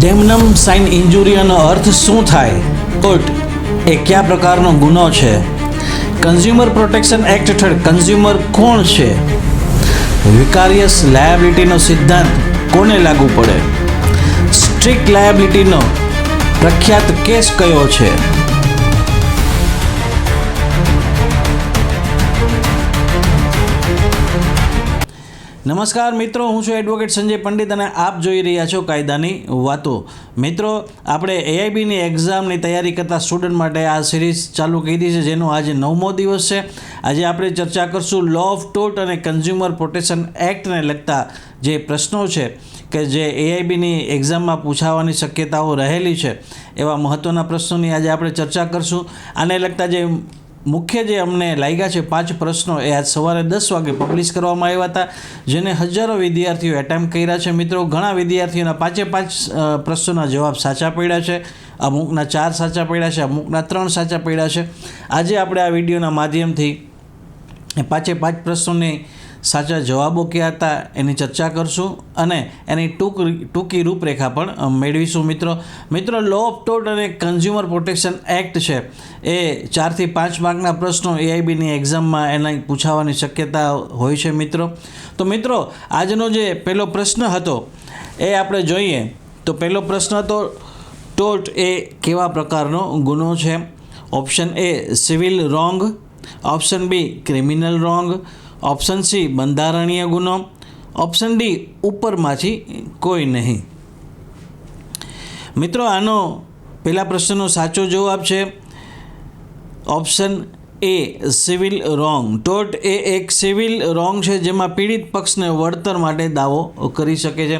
ડેમનમ sign ઇન્જુરીનો અર્થ શું થાય? Tort એ કયા પ્રકારનો ગુનો છે? કન્ઝ્યુમર પ્રોટેક્શન એક્ટ હેઠળ કન્ઝ્યુમર કોણ છે? વિકારિયસ લાયબિલિટીનો સિદ્ધાંત કોને લાગુ પડે? સ્ટ્રિક્ટ લાયબિલિટીનો પ્રખ્યાત કેસ કયો છે? નમસ્કાર મિત્રો, હું છું એડવોકેટ સંજય પંડિત અને આપ જોઈ રહ્યા છો કાયદાની વાતો. મિત્રો, આપણે એઆઈબીની એક્ઝામની તૈયારી કરતા સ્ટુડન્ટ માટે આ સિરીઝ ચાલુ કરી છે, જેનો આજે 9મો દિવસ છે. આજે આપણે ચર્ચા કરશું લો ઓફ ટોર્ટ અને કન્ઝ્યુમર પ્રોટેક્શન એક્ટને લગતા જે પ્રશ્નો છે કે જે એઆઈબીની એક્ઝામમાં પૂછાવાની શક્યતાઓ રહેલી છે, એવા મહત્ત્વના પ્રશ્નોની આજે આપણે ચર્ચા કરશું. આને લગતા જે મુખ્ય જે અમને લાગ્યા છે 5 પ્રશ્નો, એ આજ સવારે 10 વાગે પબ્લિશ કરવામાં આવ્યા હતા, જેને હજારો વિદ્યાર્થીઓ એટેમ્પ કર્યા છે. મિત્રો, ઘણા વિદ્યાર્થીઓના 5 પ્રશ્નોના જવાબ સાચા પડ્યા છે, અમુકના 4 સાચા પડ્યા છે, અમુકના 3 સાચા પડ્યા છે. આજે આપણે આ વિડીયોના માધ્યમથી 5 પ્રશ્નોની સાચા જવાબો કયા હતા એની ચર્ચા કરશું અને એની ટૂંકી રૂપરેખા પણ મેળવીશું. મિત્રો, લો ઓફ ટોર્ટ અને કન્ઝ્યુમર પ્રોટેક્શન એક્ટ છે એ 4 થી 5 માર્કના પ્રશ્નો એઆઈબીની એક્ઝામમાં એના પૂછાવાની શક્યતા હોય છે. મિત્રો, આજનો જે પહેલો પ્રશ્ન હતો એ આપણે જોઈએ તો પહેલો પ્રશ્ન હતો ટોર્ટ એ કેવા પ્રકારનો ગુનો છે? Option A civil wrong, option B criminal wrong, option C બંધારણીય ગુનો, ઓપ્શન ડી ઉપરમાંથી કોઈ નહીં. મિત્રો, આનો પહેલા પ્રશ્નનો સાચો જવાબ છે option A civil wrong. Tort એ એક સિવિલ રોંગ છે જેમાં પીડિત પક્ષને વળતર માટે દાવો કરી શકે છે.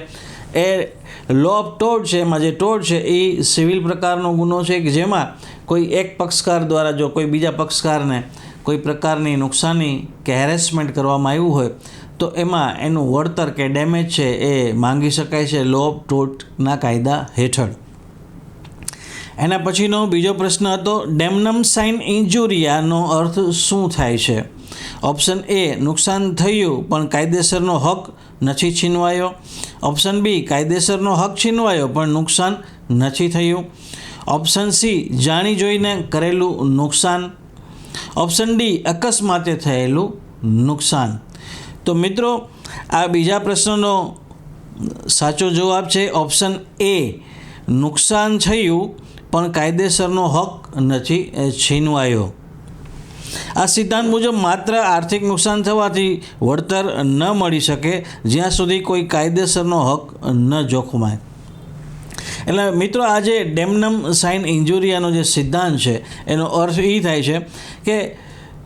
એ લો ઓફ ટોર્ટ છે, એમાં જે ટોર્ટ છે એ સિવિલ પ્રકારનો ગુનો છે કે જેમાં કોઈ એક પક્ષકાર દ્વારા જો કોઈ બીજા પક્ષકારને કોઈ પ્રકારની નુકસાની કે હેરેસમેન્ટ કરવામાં આવ્યું હોય તો એમાં એનું વળતર કે ડેમેજ છે એ માંગી શકાય છે લો ઓફ ટોર્ટના કાયદા હેઠળ. એના પછીનો બીજો પ્રશ્ન હતો ડેમનમ સાઇન ઇન્જુરિયાનો અર્થ શું થાય છે? ઓપ્શન એ નુકસાન થયું પણ કાયદેસરનો હક નથી છીનવાયો, ઓપ્શન બી કાયદેસરનો હક છીનવાયો પણ નુકસાન નથી થયું, ઓપ્શન સી જાણી જોઈને કરેલું નુકસાન, ઓપ્શન ડી અકસ્માતે થયેલું નુકસાન. તો મિત્રો, આ બીજા પ્રશ્નનો સાચો જવાબ છે ઓપ્શન એ નુકસાન થયું પણ કાયદેસરનો હક નથી છીનવાયો. આ સિદ્ધાંત મુજબ માત્ર આર્થિક નુકસાન થવાથી વળતર ન મળી શકે જ્યાં સુધી કોઈ કાયદેસરનો હક ન જોખમાય. એટલે મિત્રો, આ જે ડેમનમ સાઇન ઇન્જુરિયાનો જે સિદ્ધાંત છે એનો અર્થ એ થાય છે કે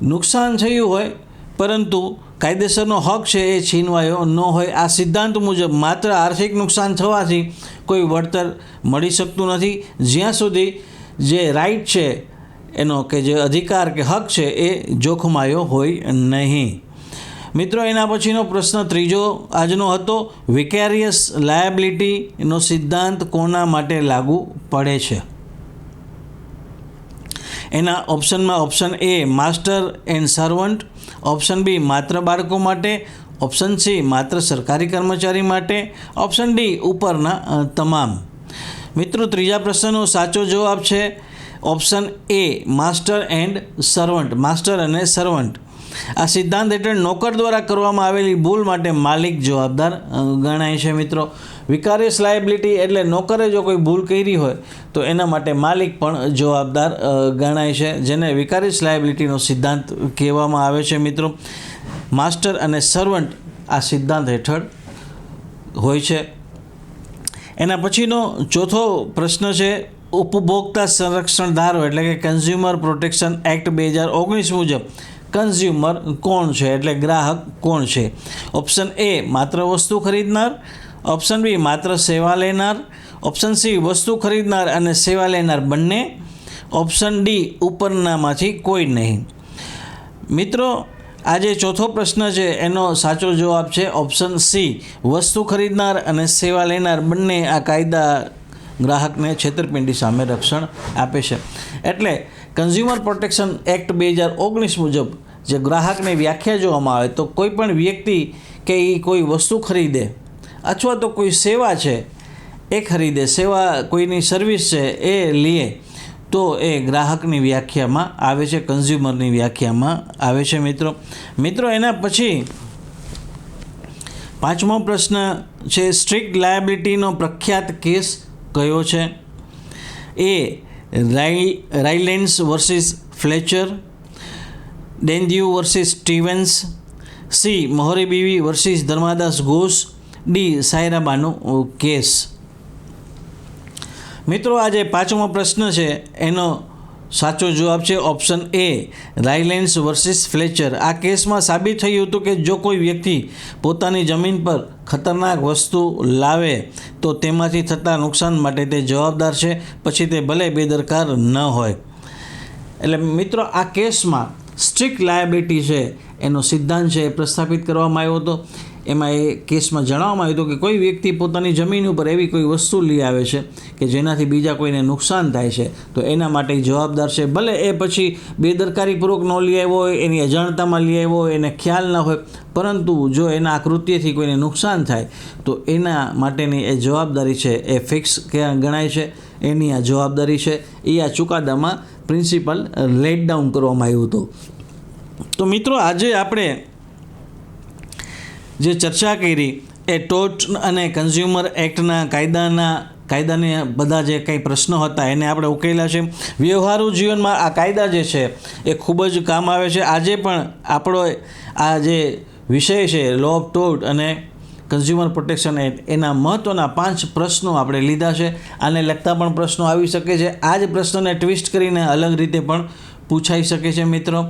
નુકસાન થયું હોય પરંતુ કાયદેસરનો હક છે એ છીનવાયો ન હોય. આ સિદ્ધાંત મુજબ માત્ર આર્થિક નુકસાન થવાથી કોઈ વળતર મળી શકતું નથી જ્યાં સુધી જે રાઇટ છે એનો કે જે અધિકાર કે હક છે એ જોખમાયો હોય નહીં. મિત્રો, એના પછીનો પ્રશ્ન ત્રીજો આજનો હતો વિકેરિયસ લાયબિલિટીનો સિદ્ધાંત કોના માટે લાગુ પડે છે? એના ઓપ્શનમાં option A master and servant, option B માત્ર બાળકો માટે, ઓપ્શન સી માત્ર સરકારી કર્મચારી માટે, ઓપ્શન ડી ઉપરના તમામ. મિત્રો, ત્રીજા પ્રશ્નનો સાચો જવાબ છે option A master and servant. Master અને સર્વન્ટ આ સિદ્ધાંત હેઠળ નોકર દ્વારા કરવામાં આવેલી ભૂલ માટે માલિક જવાબદાર ગણાય છે. મિત્રો, વિકારિયસ લાયબિલિટી એટલે નોકરે જો કોઈ ભૂલ કરી હોય તો એના માટે માલિક પણ જવાબદાર ગણાય છે, જેને વિકારિયસ લાયબિલિટીનો સિદ્ધાંત કહેવામાં આવે છે. મિત્રો, માસ્ટર અને સર્વન્ટ આ સિદ્ધાંત હેઠળ હોય છે. એના પછીનો ચોથો પ્રશ્ન છે ઉપભોક્તા સંરક્ષણ ધારો એટલે કે કન્ઝ્યુમર પ્રોટેક્શન એક્ટ 2019 મુજબ કન્ઝ્યુમર કોણ છે એટલે ગ્રાહક કોણ છે? ઓપ્શન એ માત્ર વસ્તુ ખરીદનાર, ઓપ્શન બી માત્ર સેવા લેનાર, ઓપ્શન સી વસ્તુ ખરીદનાર અને સેવા લેનાર બંને, ઓપ્શન ડી ઉપરનામાંથી કોઈ નહીં. મિત્રો, આ જે ચોથો પ્રશ્ન છે એનો સાચો જવાબ છે ઓપ્શન સી વસ્તુ ખરીદનાર અને સેવા લેનાર બંને આ કાયદા ગ્રાહકને છેતરપિંડી સામે રક્ષણ આપે છે. એટલે કન્ઝ્યુમર પ્રોટેક્શન એક્ટ 2019 મુજબ જે ગ્રાહકની વ્યાખ્યા જોવામાં આવે તો કોઈ પણ વ્યક્તિ કે એ કોઈ વસ્તુ ખરીદે અથવા તો કોઈ સેવા છે એ ખરીદે, સેવા કોઈની સર્વિસ છે એ લે, તો એ ગ્રાહકની વ્યાખ્યામાં આવે છે, કન્ઝ્યુમરની વ્યાખ્યામાં આવે છે મિત્રો. એના પછી 5મો પ્રશ્ન છે, સ્ટ્રિક્ટ લાયબિલિટીનો પ્રખ્યાત કેસ કયો છે? A Rylands versus Fletcher, Donoghue versus Stevens, C Mohori Bibee versus Dharmodas Ghose, D Shayara Bano case. મિત્રો આ જે 5મો પ્રશ્ન છે એનો સાચો જવાબ છે ઓપ્શન એ, રાયલેન્ડ્સ વર્સિસ ફ્લેચર. આ કેસમાં સાબિત થયું હતું કે જો કોઈ વ્યક્તિ પોતાની જમીન પર ખતરનાક વસ્તુ લાવે તો તેમાંથી થતા નુકસાન માટે તે જવાબદાર છે, પછી તે ભલે બેદરકાર ન હોય. એટલે મિત્રો આ કેસમાં સ્ટ્રિક્ટ લાયબિલિટી છે એનો સિદ્ધાંત છે એ પ્રસ્થાપિત કરવામાં આવ્યો હતો. એમાં એ કેસમાં જણાવવામાં આવ્યું હતું કે કોઈ વ્યક્તિ પોતાની જમીન ઉપર એવી કોઈ વસ્તુ લઈ આવે છે કે જેનાથી બીજા કોઈને નુકસાન થાય છે, તો એના માટે જવાબદાર છે. ભલે એ પછી બેદરકારીપૂર્વક ન લઈ આવ્યો હોય, એની અજાણતામાં લઈ આવ્યો હોય, એને ખ્યાલ ન હોય, પરંતુ જો એના આ કૃત્યથી કોઈને નુકસાન થાય તો એના માટેની એ જવાબદારી છે એ ફિક્સ ગણાય છે. એની આ જવાબદારી છે એ આ ચુકાદામાં પ્રિન્સિપલ લેટ ડાઉન કરવામાં આવ્યું હતું. તો મિત્રો આજે આપણે જે ચર્ચા કરી એ ટોર્ટ અને કન્ઝ્યુમર એક્ટના કાયદાને બધા જે કંઈ પ્રશ્નો હતા એને આપણે ઉકેલ્યા છે. વ્યવહારુ જીવનમાં આ કાયદા જે છે એ ખૂબ જ કામ આવે છે. આજે પણ આપણો આ જે વિષય છે લો ઓફ ટોર્ટ અને કન્ઝ્યુમર પ્રોટેક્શન એક્ટ, એના મહત્ત્વના 5 પ્રશ્નો આપણે લીધા છે. આને લગતા પણ પ્રશ્નો આવી શકે છે. આ જ પ્રશ્નોને ટ્વિસ્ટ કરીને અલગ રીતે પણ પૂછાઈ શકે છે મિત્રો.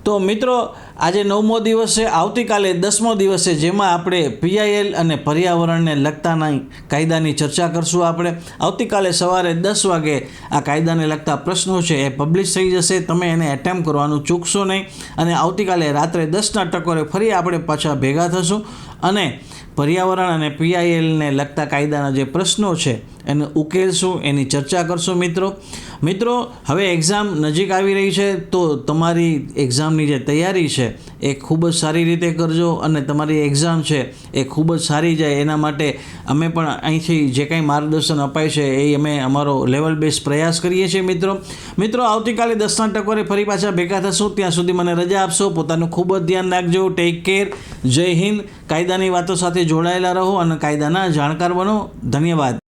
તો મિત્રો આજે 9મો દિવસ છે, આવતીકાલે 10મો દિવસ છે, જેમાં આપણે PIL અને પર્યાવરણને લગતાના કાયદાની ચર્ચા કરશું. આપણે આવતીકાલે સવારે 10 વાગે આ કાયદાને લગતા પ્રશ્નો છે એ પબ્લિશ થઈ જશે. તમે એને એટેમ્પ કરવાનું ચૂકશો નહીં. અને આવતીકાલે રાત્રે 10ના ટકોરે ફરી આપણે પાછા ભેગા થશું અને પર્યાવરણ અને PILને લગતા કાયદાના જે પ્રશ્નો છે એને ઉકેલશું, એની ચર્ચા કરશું મિત્રો. હવે એક્ઝામ નજીક આવી રહી છે, તો તમારી એક્ઝામની જે તૈયારી છે એ ખૂબ જ સારી રીતે કરજો અને તમારી એક્ઝામ છે એ ખૂબ જ સારી જાય એના માટે અમે પણ અહીંથી જે કંઈ માર્ગદર્શન અપાય છે એ અમે અમારો લેવલ બેઝ પ્રયાસ કરીએ છીએ મિત્રો. આવતીકાલે 10ના ટકોરે ફરી પાછા ભેગા થશું. ત્યાં સુધી મને રજા આપશો. પોતાનું ખૂબ જ ધ્યાન રાખજો. Take care. જય હિન્દ. કાયદાની વાતો સાથે જોડાયેલા રહો અને કાયદાના જાણકાર બનો. ધન્યવાદ.